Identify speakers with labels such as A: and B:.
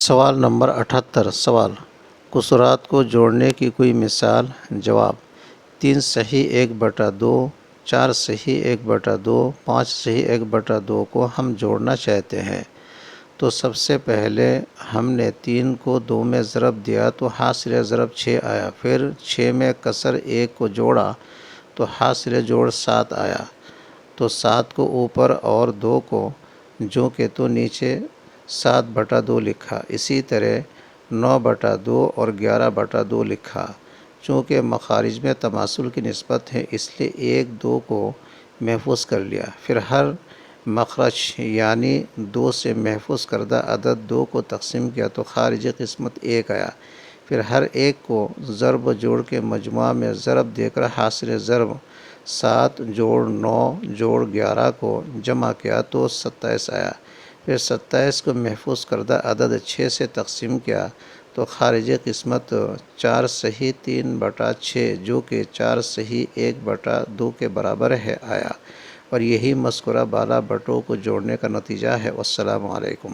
A: سوال نمبر 78 سوال کسورات کو جوڑنے کی کوئی مثال۔ جواب 3 صحیح 1/2 4 صحیح 1/2 5 صحیح 1/2 کو ہم جوڑنا چاہتے ہیں تو سب سے پہلے ہم نے 3 کو 2 میں ضرب دیا تو حاصل ضرب 6 آیا، پھر 6 میں کسر 1 کو جوڑا تو حاصل جوڑ 7 آیا، تو 7 کو اوپر اور 2 کو جو کہ تو نیچے 7/2 لکھا۔ اسی طرح 9/2 اور 11/2 لکھا۔ چونکہ مخارج میں تماثل کی نسبت ہے اس لیے 1 2 کو محفوظ کر لیا، پھر ہر مخرج یعنی 2 سے محفوظ کردہ عدد 2 کو تقسیم کیا تو خارجی قسمت 1 آیا، پھر ہر ایک کو ضرب و جوڑ کے مجموعہ میں ضرب دے کر حاصل ضرب 7 جوڑ 9 جوڑ 11 کو جمع کیا تو 27 آیا، پھر 27 کو محفوظ کردہ عدد 6 سے تقسیم کیا تو خارجی قسمت 4 صحیح 3/6 جو کہ 4 صحیح 1/2 کے برابر ہے آیا، اور یہی مذکورہ بالا بٹوں کو جوڑنے کا نتیجہ ہے۔ والسلام علیکم۔